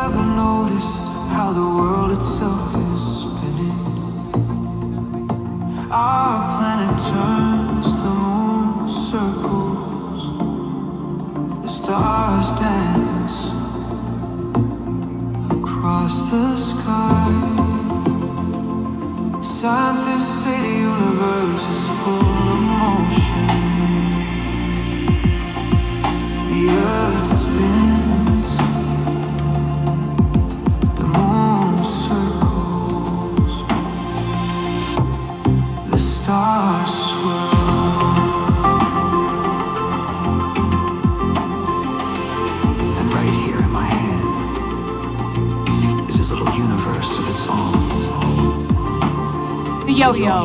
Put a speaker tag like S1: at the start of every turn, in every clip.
S1: ever noticed how the world itself is spinning? Our planet turns, the moon circles, the stars dance across the sky. Scientists say the universe is full of motion. The earth spins, the moon circles, the stars swirl. And right here in my hand is this little universe of its own.
S2: The yo-yo,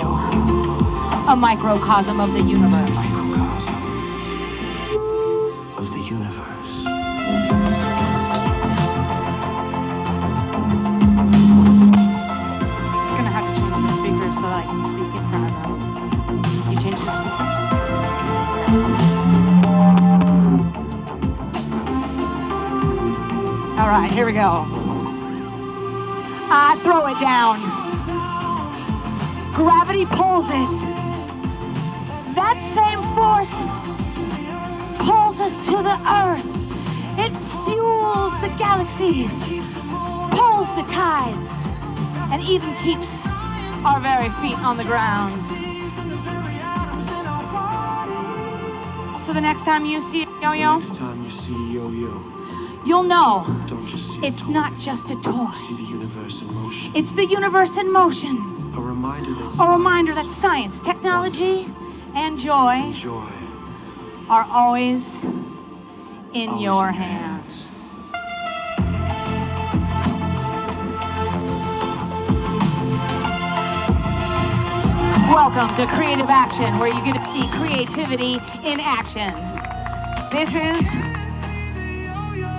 S2: a microcosm of the universe. All right, here we go. I throw it down. Gravity pulls it. That same force pulls us to the earth. It fuels the galaxies, pulls the tides, and even keeps our very feet on the ground. So the next time you see yo-yo, you'll know it's not just a toy. It's the universe in motion. A reminder that science, technology, and joy are always in your hands. Welcome to Creative Action, where you get to see creativity in action. This is...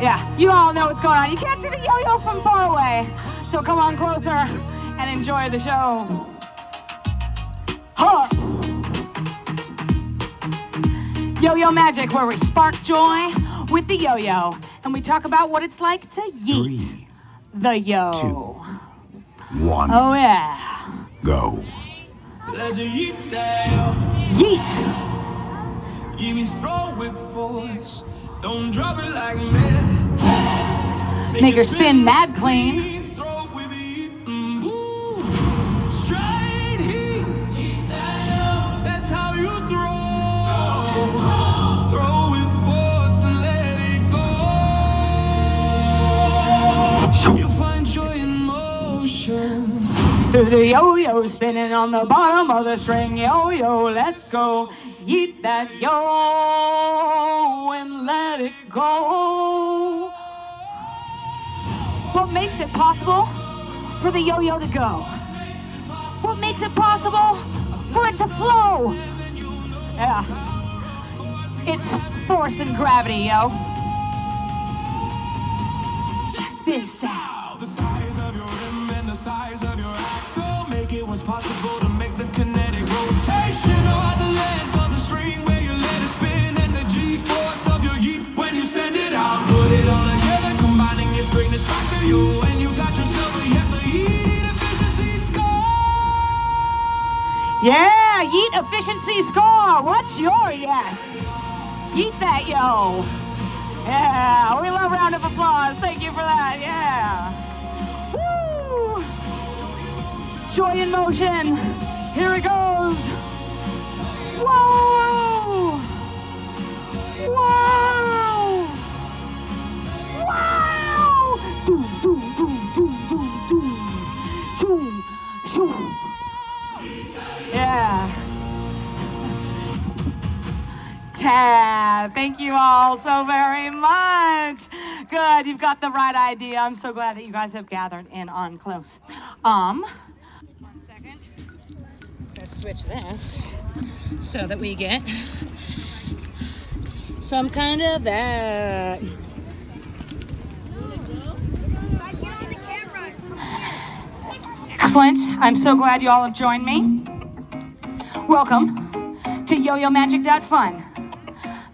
S2: yeah, you all know what's going on. You can't see the yo-yo from far away. So come on closer and enjoy the show. Huh. Yo-yo magic, where we spark joy with the yo-yo. And we talk about what it's like to yeet
S3: 3,
S2: the yo.
S3: 2, 1.
S2: Oh yeah.
S3: Go.
S1: Let's yeet that.
S2: Yeet.
S1: You mean throw with force. Don't drop it like me.
S2: Make her spin mad clean.
S1: Throw with heat. Straight heat. That's how you throw. Throw with force and let it go. You'll find joy in motion.
S2: Through the yo-yo spinning on the bottom of the string. Yo-yo, let's go. Eat that yo and let it go. What makes it possible for the yo-yo to go? What makes it possible for it to flow? Yeah. It's force and gravity, yo. Check this out.
S1: The size of your rim and the size of your axle make it what's possible to make the kinetic rotation or the length of the string where you let it spin and the G-force of your yeet when you send it out. Put it all together, combining your straightness factor, you and you got yourself a yes, a heat efficiency score.
S2: Yeah, yeet efficiency score. What's your yes? Yeet that yo. Yeah, we love round of applause. Thank you for that. Yeah. Woo! Joy in motion. Here it goes. Whoa! Whoa! Wow! Doom, doom, doom, doom, doom, doom. Shoo, shoo. Yeah. Yeah, thank you all so very much. Good, you've got the right idea. I'm so glad that you guys have gathered in on close. 1 second. Let's switch this so that we get some kind of that. Excellent. I'm so glad you all have joined me. Welcome to YoYoMagic.fun.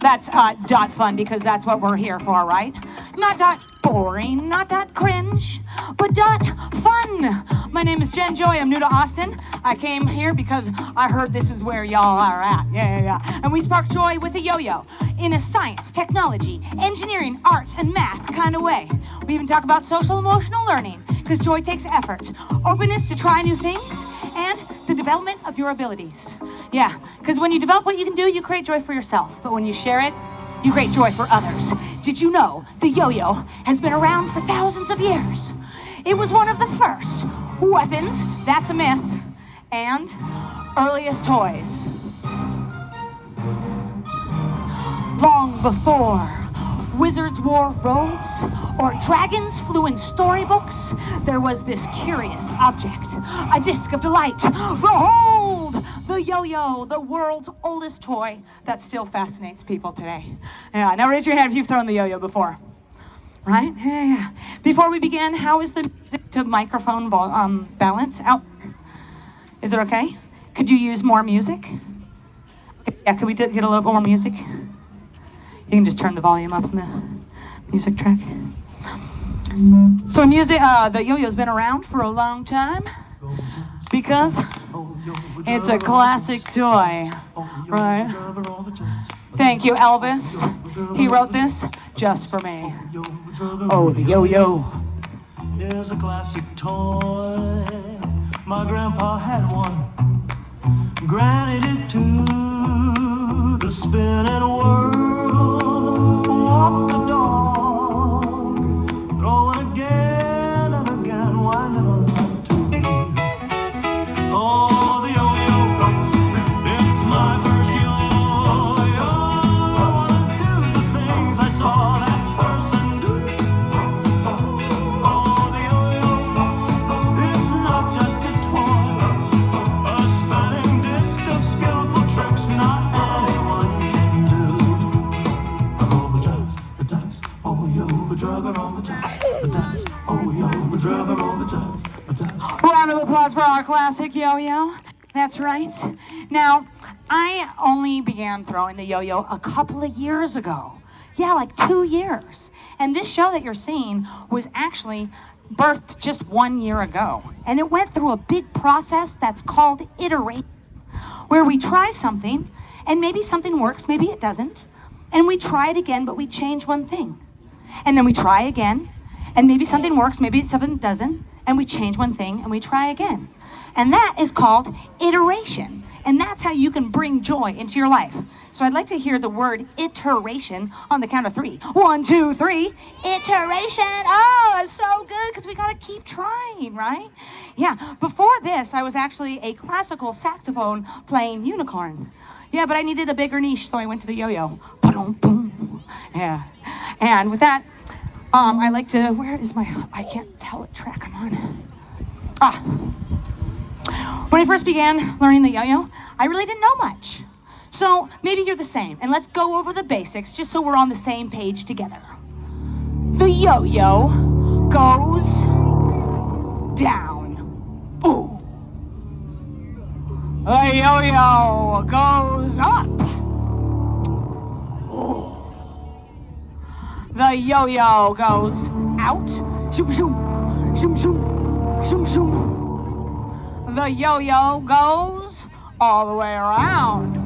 S2: That's dot fun because that's what we're here for, right? Not dot boring, not that cringe, but dot fun. My name is Jen Joy. I'm new to Austin. I came here because I heard this is where y'all are at. Yeah. And we spark joy with a yo-yo in a science, technology, engineering, arts, and math kind of way. We even talk about social emotional learning because joy takes effort, openness to try new things, and the development of your abilities. Yeah, because when you develop what you can do, you create joy for yourself. But when you share it, you create joy for others. Did you know the yo-yo has been around for thousands of years? It was one of the first weapons, that's a myth, and earliest toys. Long before wizards wore robes or dragons flew in storybooks, there was this curious object, a disc of delight. Behold, the yo-yo, the world's oldest toy that still fascinates people today. Yeah, now raise your hand if you've thrown the yo-yo before. Right? Yeah. Before we begin, how is the music to microphone balance out? Is it okay? Could you use more music? Yeah, could we get a little bit more music? You can just turn the volume up on the music track. So music, the yo-yo's been around for a long time because it's a classic toy, right? Thank you, Elvis. He wrote this just for me. Oh, the yo-yo
S4: is a classic toy. My grandpa had one. Granted it to the spinning world. Walk the dog, throwing again and again. Why never let to? Oh, the yo-yo, it's my first yo-yo. I wanna do the things I saw that person do. Oh, the yo-yo, it's not just a toy. A spinning disc of skillful tricks not anyone can do. Oh, the dice, oh, yo, the drugger on the dice, the dice, oh, yo, the drugger on the dice, the dice.
S2: Round of applause for our classic yo-yo. That's right. Now, I only began throwing the yo-yo a couple of years ago. Yeah, like 2 years. And this show that you're seeing was actually birthed just 1 year ago. And it went through a big process that's called iteration, where we try something, and maybe something works, maybe it doesn't. And we try it again, but we change one thing. And then we try again, and maybe something works, maybe something doesn't, and we change one thing, and we try again. And that is called iteration. And that's how you can bring joy into your life. So I'd like to hear the word iteration on the count of 3. 1, 2, 3. Iteration. Oh, it's so good because we got to keep trying, right? Yeah, before this, I was actually a classical saxophone playing unicorn. Yeah, but I needed a bigger niche, so I went to the yo-yo. Boom, boom. Yeah. And with that, I like to, where is my, I can't tell what track I'm on. When I first began learning the yo-yo, I really didn't know much. So maybe you're the same, and let's go over the basics just so we're on the same page together. The yo-yo goes down. Ooh. The yo-yo goes up. Ooh. The yo-yo goes out. Shoom, shoom, shoom, shoom, shoom, shoom. The yo-yo goes all the way around.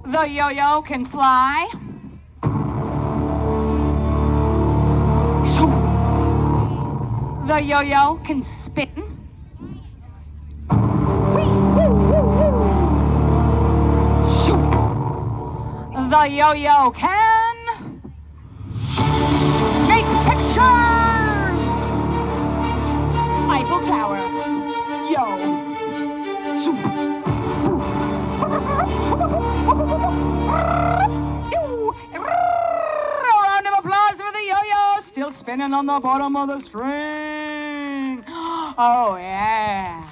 S2: The yo-yo can fly. The yo-yo can spin. The yo-yo can make pictures. Eiffel Tower. Yo. A round of applause for the yo-yo. Still spinning on the bottom of the string. Oh, yeah.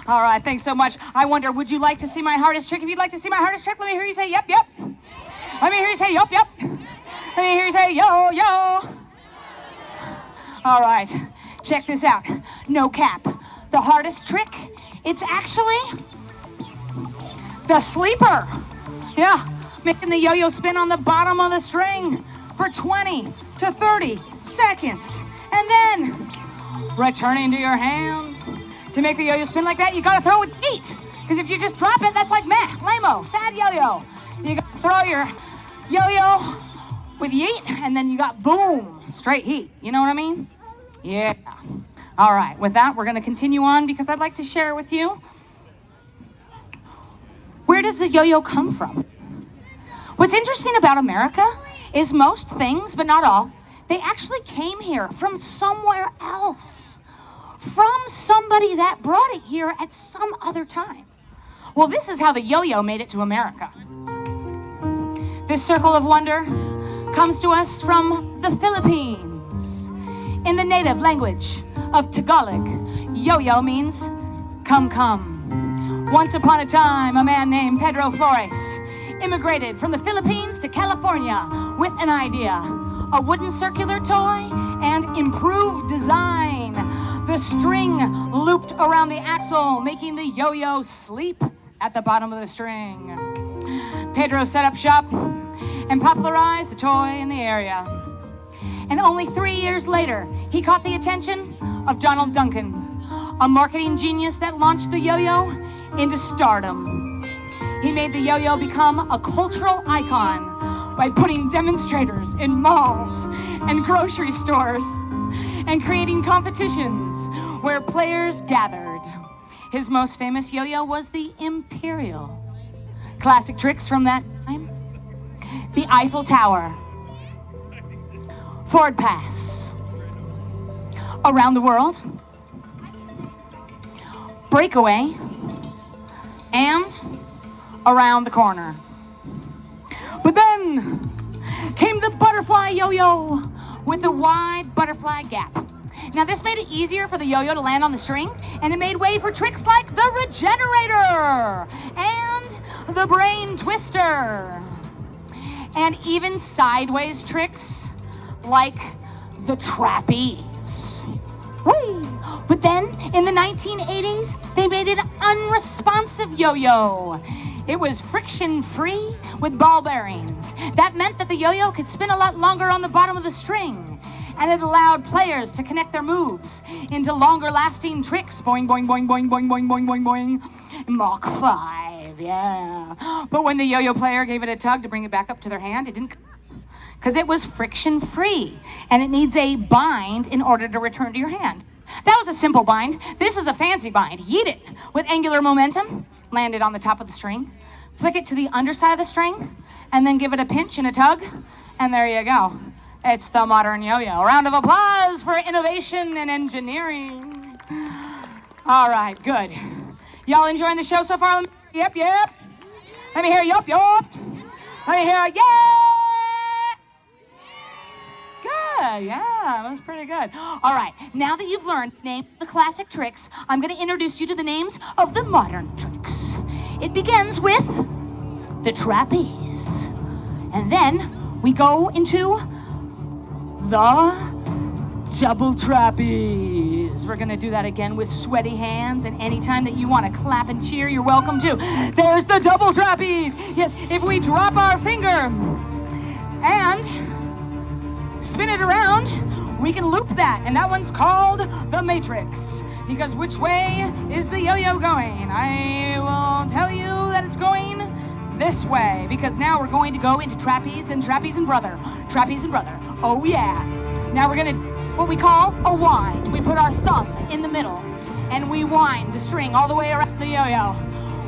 S2: All right, thanks so much. I wonder, would you like to see my hardest trick? If you'd like to see my hardest trick, let me hear you say, yep, yep. Let me hear you say, yup, yup. Let me hear you say, yo, yo. All right, check this out. No cap. The hardest trick, it's actually the sleeper. Yeah, making the yo-yo spin on the bottom of the string for 20 to 30 seconds. And then returning to your hands. To make the yo-yo spin like that, you gotta throw it with heat. Because if you just drop it, that's like meh, lame-o, sad yo-yo. You gotta throw your yo-yo with yeet, and then you got boom, straight heat. You know what I mean? Yeah. All right, with that, we're gonna continue on because I'd like to share with you, where does the yo-yo come from? What's interesting about America is most things, but not all, they actually came here from somewhere else. From somebody that brought it here at some other time. Well, this is how the yo-yo made it to America. This circle of wonder comes to us from the Philippines. In the native language of Tagalog, yo-yo means come, come. Once upon a time, a man named Pedro Flores immigrated from the Philippines to California with an idea. A wooden circular toy and improved design. The string looped around the axle, making the yo-yo sleep at the bottom of the string. Pedro set up shop and popularized the toy in the area. And only 3 years later, he caught the attention of Donald Duncan, a marketing genius that launched the yo-yo into stardom. He made the yo-yo become a cultural icon by putting demonstrators in malls and grocery stores and creating competitions where players gathered. His most famous yo-yo was the Imperial. Classic tricks from that time: the Eiffel Tower, Ford Pass, Around the World, Breakaway, and Around the Corner. But then came the butterfly yo-yo with a wide butterfly gap. Now this made it easier for the yo-yo to land on the string, and it made way for tricks like the Regenerator and the Brain Twister, and even sideways tricks like the Trapeze. Whee! But then in the 1980s, they made an unresponsive yo-yo. It was friction-free with ball bearings. That meant that the yo-yo could spin a lot longer on the bottom of the string, and it allowed players to connect their moves into longer-lasting tricks. Boing, boing, boing, boing, boing, boing, boing, boing, boing. Mach 5, yeah. But when the yo-yo player gave it a tug to bring it back up to their hand, it didn't, because it was friction-free, and it needs a bind in order to return to your hand. That was a simple bind. This is a fancy bind. Yeet it with angular momentum, land it on the top of the string, flick it to the underside of the string, and then give it a pinch and a tug, and there you go. It's the modern yo-yo. A round of applause for innovation and engineering. All right, good. Y'all enjoying the show so far? Yep, yep. Let me hear yup, yup. Let me hear yeah. Good, yeah, that was pretty good. All right, now that you've learned the name of the classic tricks, I'm going to introduce you to the names of the modern tricks. It begins with the trapeze. And then we go into the double trapeze. We're going to do that again with sweaty hands, and anytime that you want to clap and cheer, you're welcome to. There's the double trapeze. Yes, if we drop our finger and spin it around, we can loop that, and that one's called the Matrix. Because which way is the yo-yo going? I will tell you that it's going this way, because now we're going to go into trapeze and trapeze and brother. Trapeze and brother. Oh yeah. Now we're gonna do what we call a wind. We put our thumb in the middle and we wind the string all the way around the yo-yo.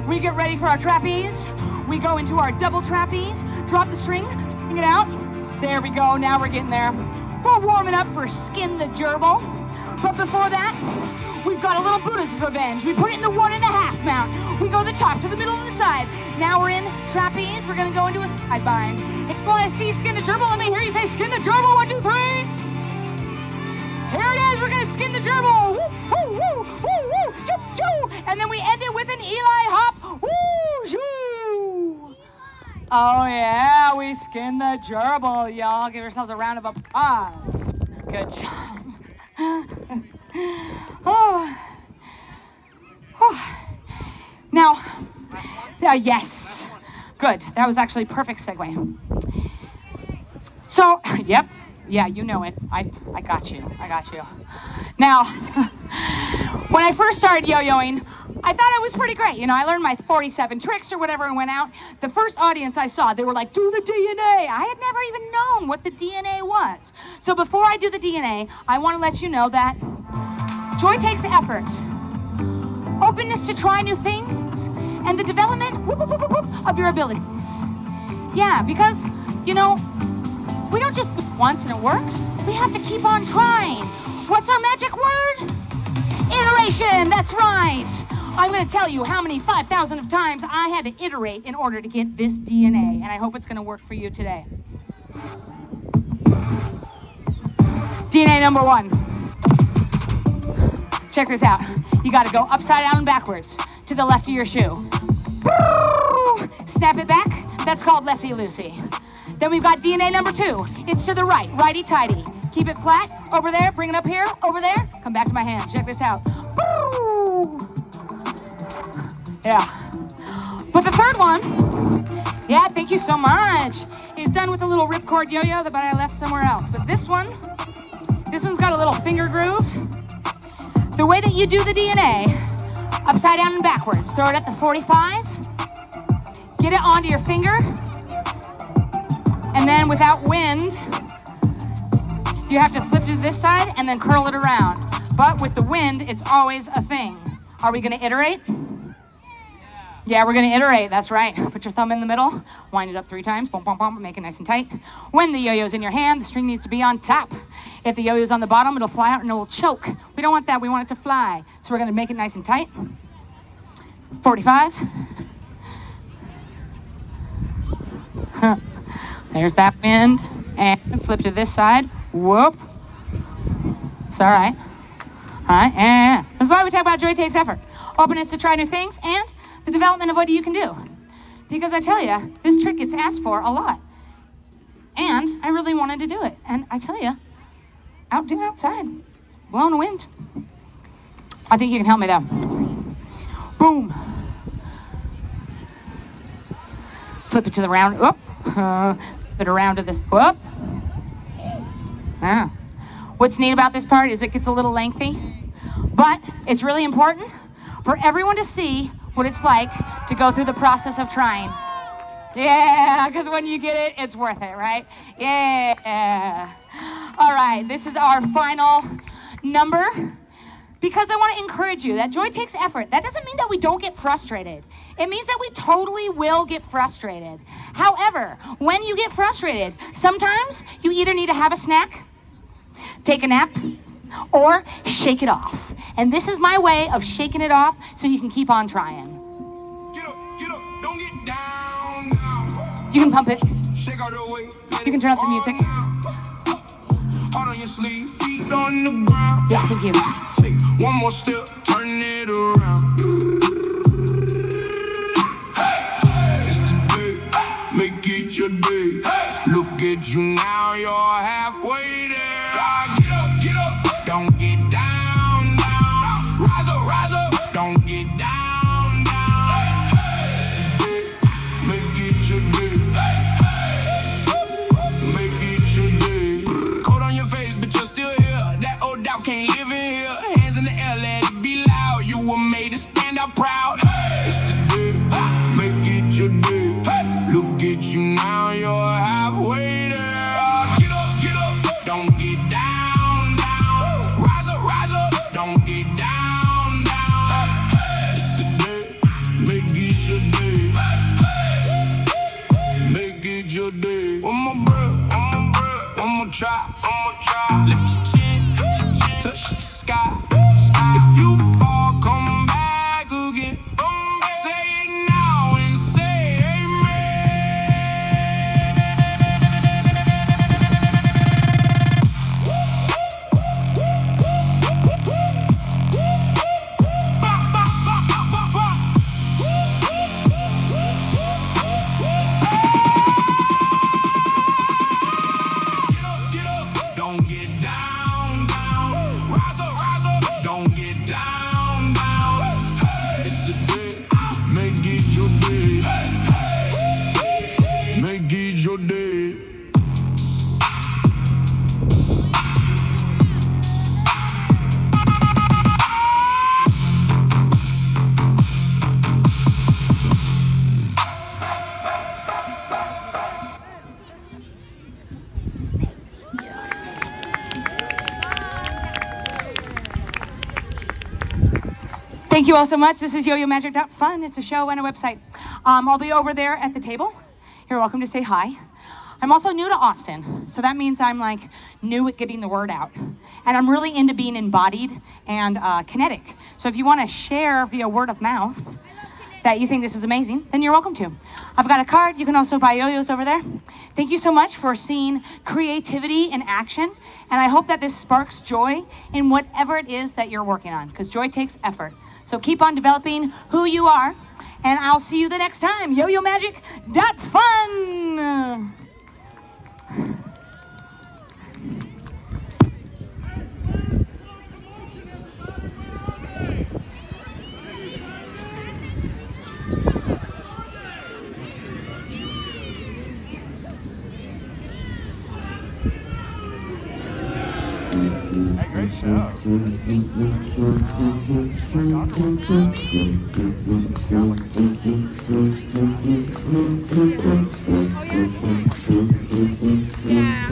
S2: We get ready for our trapeze. We go into our double trapeze, drop the string, bring it out. There we go, now we're getting there. We're warming up for skin the gerbil. But before that, we've got a little Buddha's revenge. We put it in the 1.5 mount. We go the top to the middle and the side. Now we're in trapeze. We're gonna go into a side bind. If you wanna see skin the gerbil, let me hear you say skin the gerbil. 1, 2, 3. Here it is, we're gonna skin the gerbil. Woo, woo, woo, woo, woo, choo, choo. And then we end it with an Eli hop. Woo, shoo. Oh yeah, we skin the gerbil, y'all. Give yourselves a round of applause. Good job. Oh. Oh. Now, yes, Good. That was actually a perfect segue. So, yep. Yeah, you know it. I got you. I got you. Now, when I first started yo-yoing, I thought it was pretty great. You know, I learned my 47 tricks or whatever and went out. The first audience I saw, they were like, do the DNA. I had never even known what the DNA was. So before I do the DNA, I want to let you know that joy takes effort, openness to try new things, and the development of your abilities. Yeah, because, you know, we don't just do it once and it works. We have to keep on trying. What's our magic word? Iteration, that's right. I'm gonna tell you how many 5,000 of times I had to iterate in order to get this DNA, and I hope it's gonna work for you today. DNA number 1. Check this out. You gotta go upside down and backwards to the left of your shoe. Snap it back, that's called lefty-loosey. Then we've got DNA number 2. It's to the right, righty-tighty. Keep it flat, over there, bring it up here, over there. Come back to my hand, check this out. Yeah. But the third one, yeah, thank you so much, is done with a little ripcord yo-yo that I left somewhere else. But this one's got a little finger groove. The way that you do the DNA, upside down and backwards. Throw it at the 45, get it onto your finger, and then without wind, you have to flip to this side and then curl it around. But with the wind, it's always a thing. Are we gonna iterate? Yeah, we're gonna iterate, that's right. Put your thumb in the middle, wind it up 3 times, boom, boom, boom, make it nice and tight. When the yo-yo's in your hand, the string needs to be on top. If the yo-yo's on the bottom, it'll fly out and it'll choke. We don't want that, we want it to fly. So we're gonna make it nice and tight. 45. There's that wind, and flip to this side, whoop. It's all right. All right, and that's why we talk about joy takes effort. Openness to try new things, and the development of what you can do. Because I tell you, this trick gets asked for a lot. And I really wanted to do it. And I tell you, outside, blowing the wind. I think you can help me though. Boom. Flip it to the round, whoop. Flip it around to this, whoop. Ah. What's neat about this part is it gets a little lengthy, but it's really important for everyone to see what it's like to go through the process of trying. Yeah, because when you get it, it's worth it, right? Yeah. All right, this is our final number because I want to encourage you that joy takes effort. That doesn't mean that we don't get frustrated. It means that we totally will get frustrated. However, when you get frustrated, sometimes you either need to have a snack, take a nap, or shake it off. And this is my way of shaking it off so you can keep on trying.
S1: Get up, don't get down, down.
S2: You can pump it.
S1: Shake out the way.
S2: You can turn up the music.
S1: Heart on your sleeve, feet on the ground.
S2: Yeah, thank you.
S1: Take one more step, turn it around. It's today, make it your day. Look at you now, you're halfway there. Get up, don't get down, down. Rise up, don't get down, down. Make it your day. Make it your day. Coat on your face, but you're still here. That old doubt can't live in here. Hands in the air, let it be loud. You were made to stand out proud. It's the day, make it your day. Look at you now, you're halfway there. Get up, don't get down, down. Rise up, don't get down, down. It's the day, make it your day. Make it your day. One more breath, one more try. Lift your chin, touch the sky. If you fall, come back again. Say it now and say amen. Get up, don't get down. change your day.
S2: Thank you all so much. This is YoYoMagic.fun. It's a show and a website. I'll be over there at the table. You're welcome to say hi. I'm also new to Austin, so that means I'm like new at getting the word out. And I'm really into being embodied and kinetic. So if you want to share via word of mouth that you think this is amazing, then you're welcome to. I've got a card. You can also buy yo-yos over there. Thank you so much for seeing creativity in action. And I hope that this sparks joy in whatever it is that you're working on, because joy takes effort. So keep on developing who you are, and I'll see you the next time. YoYoMagic.fun.
S5: Hey, great show.
S2: Yeah.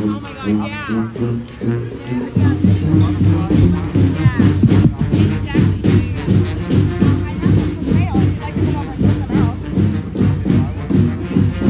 S2: Oh my gosh, yeah.